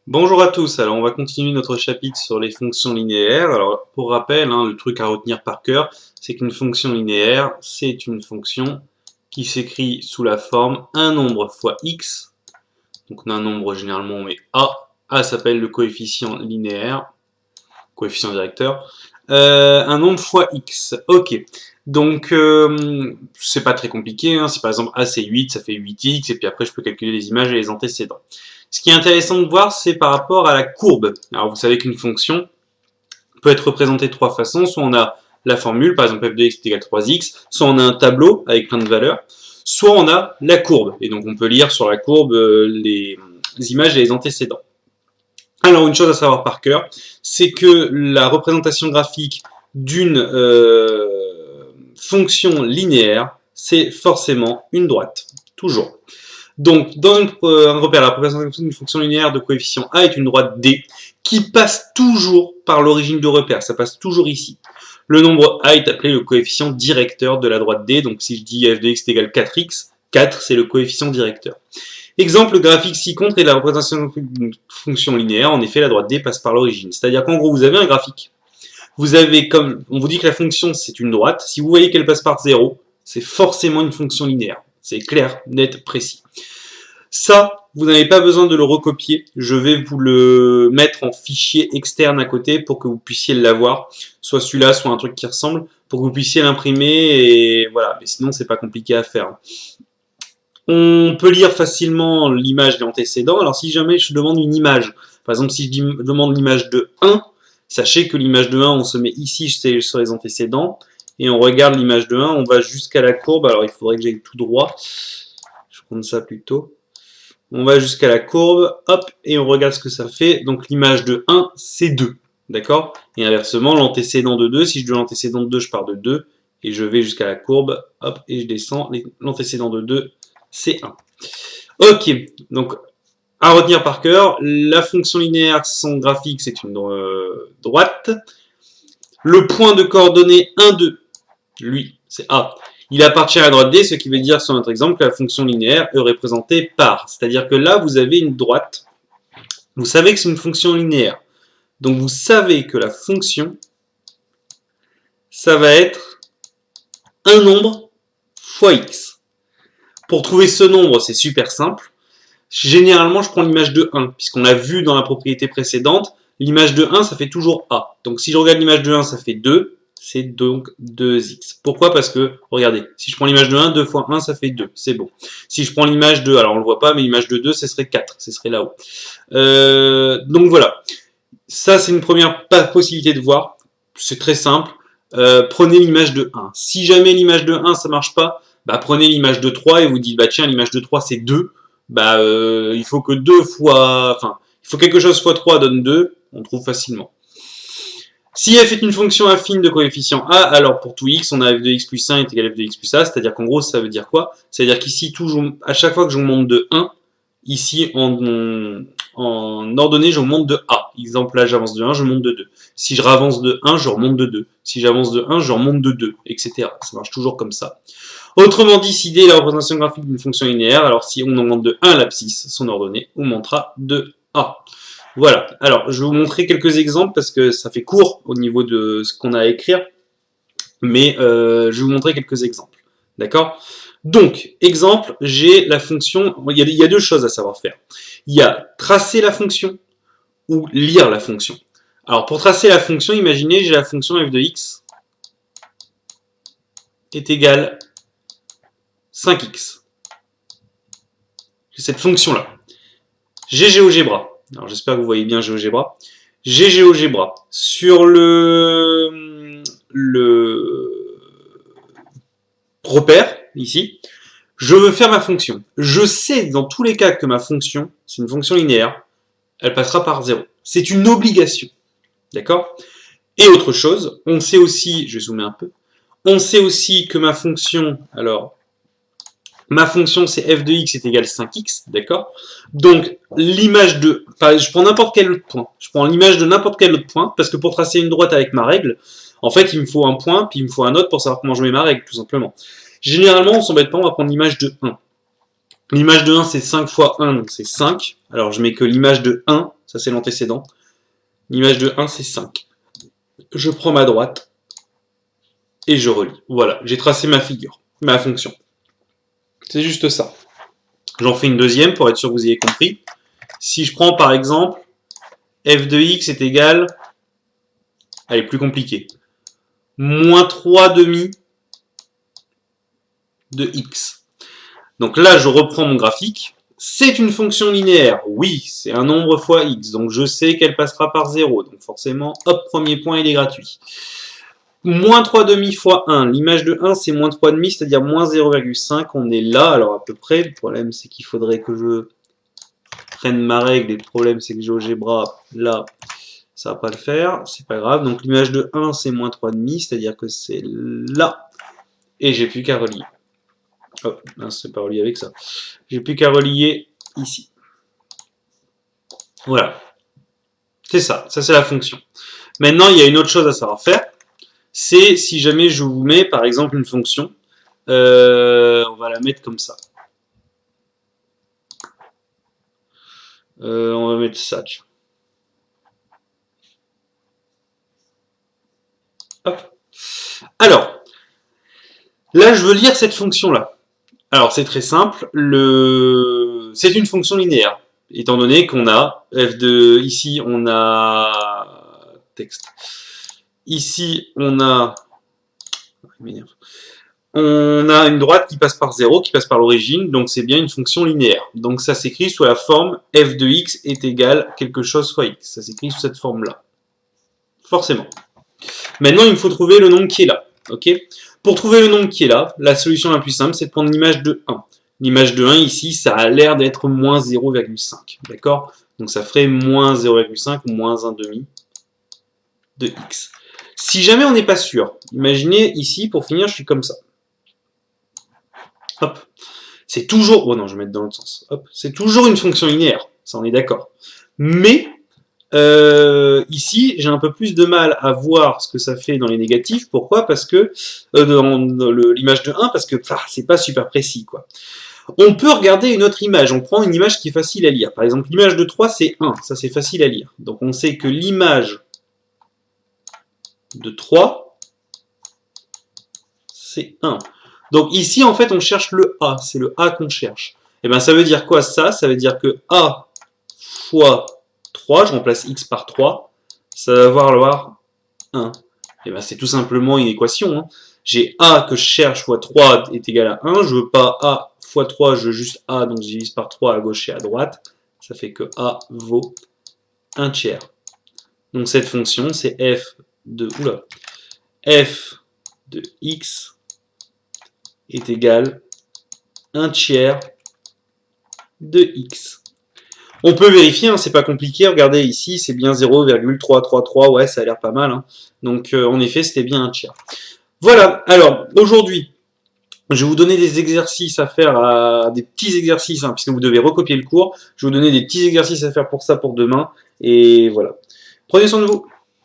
Bonjour à tous, alors on va continuer notre chapitre sur les fonctions linéaires. Alors pour rappel, le truc à retenir par cœur, c'est qu'une fonction linéaire, c'est une fonction qui s'écrit sous la forme un nombre fois x, donc un nombre généralement on met a s'appelle le coefficient linéaire, coefficient directeur, un nombre fois x, ok. Donc c'est pas très compliqué, si par exemple a c'est 8, ça fait 8x, et puis après je peux calculer les images et les antécédents. Ce qui est intéressant de voir, c'est par rapport à la courbe. Alors vous savez qu'une fonction peut être représentée de trois façons. Soit on a la formule, par exemple f de x est égal à 3x, soit on a un tableau avec plein de valeurs, soit on a la courbe. Et donc on peut lire sur la courbe les images et les antécédents. Alors une chose à savoir par cœur, c'est que la représentation graphique d'une fonction linéaire, c'est forcément une droite, toujours. Donc, dans un repère, la représentation d'une fonction linéaire de coefficient a est une droite D qui passe toujours par l'origine de repère, ça passe toujours ici. Le nombre a est appelé le coefficient directeur de la droite D, donc si je dis f de x est égal à 4x, 4 c'est le coefficient directeur. Exemple graphique ci-contre est la représentation d'une fonction linéaire, en effet la droite D passe par l'origine. C'est-à-dire qu'en gros vous avez un graphique, vous avez comme, on vous dit que la fonction c'est une droite, si vous voyez qu'elle passe par 0, c'est forcément une fonction linéaire. C'est clair, net, précis. Ça, vous n'avez pas besoin de le recopier. Je vais vous le mettre en fichier externe à côté pour que vous puissiez l'avoir. Soit celui-là, soit un truc qui ressemble, pour que vous puissiez l'imprimer et voilà. Mais sinon, c'est pas compliqué à faire. On peut lire facilement l'image de l'antécédent. Alors si jamais je demande une image, par exemple si je demande l'image de 1, sachez que l'image de 1, on se met ici sur les antécédents et on regarde l'image de 1, on va jusqu'à la courbe. Alors il faudrait que j'aille tout droit. Je vais prendre ça plutôt. On va jusqu'à la courbe, hop, et on regarde ce que ça fait. Donc l'image de 1, c'est 2, d'accord? Et inversement, l'antécédent de 2, si je dois l'antécédent de 2, je pars de 2, et je vais jusqu'à la courbe, hop, et je descends. L'antécédent de 2, c'est 1. Ok, donc à retenir par cœur, la fonction linéaire, son graphique, c'est une droite. Le point de coordonnées 1, 2, lui, c'est A. Il appartient à la droite D, ce qui veut dire sur notre exemple que la fonction linéaire est représentée par. C'est-à-dire que là, vous avez une droite. Vous savez que c'est une fonction linéaire. Donc vous savez que la fonction, ça va être un nombre fois x. Pour trouver ce nombre, c'est super simple. Généralement, je prends l'image de 1, puisqu'on a vu dans la propriété précédente, l'image de 1, ça fait toujours A. Donc si je regarde l'image de 1, ça fait 2. C'est donc 2x. Pourquoi? Parce que, regardez, si je prends l'image de 1, 2 fois 1, ça fait 2. C'est bon. Si je prends l'image de, alors on le voit pas, mais l'image de 2, ce serait 4. Ce serait là-haut. Donc voilà. Ça, c'est une première possibilité de voir. C'est très simple. Prenez l'image de 1. Si jamais l'image de 1, ça marche pas, bah, prenez l'image de 3 et vous dites, bah tiens, l'image de 3, c'est 2. Bah, il faut que 2 fois, enfin, il faut quelque chose fois 3 donne 2. On trouve facilement. Si f est une fonction affine de coefficient a, alors pour tout x, on a f de x plus 1 est égal à f de x plus a, c'est-à-dire qu'en gros, ça veut dire quoi? C'est-à-dire qu'ici, à chaque fois que je monte de 1, ici, en ordonnée, je monte de a. Exemple, là, j'avance de 1, je monte de 2. Si je ravance de 1, je remonte de 2. Si j'avance de 1, je remonte de 2, etc. Ça marche toujours comme ça. Autrement dit, si d est la représentation graphique d'une fonction linéaire, alors si on augmente de 1 à l'abscisse, son ordonnée augmentera de a. Voilà, alors je vais vous montrer quelques exemples parce que ça fait court au niveau de ce qu'on a à écrire, mais je vais vous montrer quelques exemples, d'accord? Donc, exemple, j'ai la fonction, il y a deux choses à savoir faire. Il y a tracer la fonction ou lire la fonction. Alors pour tracer la fonction, imaginez j'ai la fonction f de x est égale 5x. J'ai cette fonction-là. J'ai GeoGebra. Alors j'espère que vous voyez bien GeoGebra. J'ai GeoGebra. Sur le repère, ici, je veux faire ma fonction. Je sais dans tous les cas que ma fonction, c'est une fonction linéaire, elle passera par 0. C'est une obligation. D'accord? Et autre chose, on sait aussi, je vais zoomer un peu, on sait aussi que ma fonction, alors, ma fonction c'est f de x est égal à 5x, d'accord? Donc l'image de, enfin, je prends n'importe quel autre point, je prends l'image de n'importe quel autre point, parce que pour tracer une droite avec ma règle, en fait il me faut un point, puis il me faut un autre pour savoir comment je mets ma règle, tout simplement. Généralement on s'embête pas, on va prendre l'image de 1. L'image de 1 c'est 5 fois 1, donc c'est 5, alors je mets que l'image de 1, ça c'est l'antécédent. L'image de 1, c'est 5. Je prends ma droite et je relie. Voilà, j'ai tracé ma figure, ma fonction. C'est juste ça. J'en fais une deuxième pour être sûr que vous ayez compris. Si je prends par exemple f de x est égal, elle est plus compliquée, moins 3 demi de x. Donc là, je reprends mon graphique. C'est une fonction linéaire. Oui, c'est un nombre fois x. Donc je sais qu'elle passera par 0. Donc forcément, hop, premier point, il est gratuit. Moins 3 demi fois 1. L'image de 1, c'est moins 3 demi, c'est-à-dire moins 0,5. On est là, alors à peu près. Le problème, c'est qu'il faudrait que je prenne ma règle. Et le problème, c'est que GeoGebra, là, ça va pas le faire. C'est pas grave. Donc l'image de 1, c'est moins 3 demi, c'est-à-dire que c'est là. Et j'ai plus qu'à relier. Oh, c'est pas relié avec ça. J'ai plus qu'à relier ici. Voilà. C'est ça. Ça, c'est la fonction. Maintenant, il y a une autre chose à savoir faire. C'est si jamais je vous mets, par exemple, une fonction. On va la mettre comme ça. On va mettre ça. Hop. Alors, là, je veux lire cette fonction-là. Alors, c'est très simple. C'est une fonction linéaire, étant donné qu'on a f de... Ici, on a... Texte. Ici, on a... On a une droite qui passe par 0, qui passe par l'origine, donc c'est bien une fonction linéaire. Donc ça s'écrit sous la forme f de x est égal quelque chose fois x. Ça s'écrit sous cette forme-là. Forcément. Maintenant, il me faut trouver le nombre qui est là. Ok ? Pour trouver le nombre qui est là, la solution la plus simple, c'est de prendre l'image de 1. L'image de 1 ici, ça a l'air d'être moins 0,5. D'accord? Donc ça ferait moins 0,5 ou moins 1,5 de x. Si jamais on n'est pas sûr, imaginez ici, pour finir, je suis comme ça. Hop. C'est toujours... Oh non, je vais mettre dans l'autre sens. Hop. C'est toujours une fonction linéaire. Ça, on est d'accord. Mais... ici, j'ai un peu plus de mal à voir ce que ça fait dans les négatifs. Pourquoi? Parce que dans l'image de 1, parce que c'est pas super précis, quoi. On peut regarder une autre image. On prend une image qui est facile à lire. Par exemple, l'image de 3, c'est 1. Ça, c'est facile à lire. Donc, on sait que l'image de 3, c'est 1. Donc, ici, en fait, on cherche le A. C'est le A qu'on cherche. Et bien, ça veut dire quoi, ça? Ça veut dire que A fois 3, je remplace x par 3, ça va valoir 1. Et ben c'est tout simplement une équation. Hein. J'ai a que je cherche fois 3 est égal à 1, je veux pas a fois 3, je veux juste a, donc je divise par 3 à gauche et à droite, ça fait que a vaut 1 tiers. Donc cette fonction, c'est f de x est égal à 1 tiers de x. On peut vérifier, hein, c'est pas compliqué, regardez ici, c'est bien 0,333, ouais, ça a l'air pas mal. Hein. Donc en effet, c'était bien 1 tiers. Voilà, alors aujourd'hui, je vais vous donner des exercices à faire, des petits exercices, hein, puisque vous devez recopier le cours. Je vais vous donner des petits exercices à faire pour ça pour demain, et voilà. Prenez soin de vous.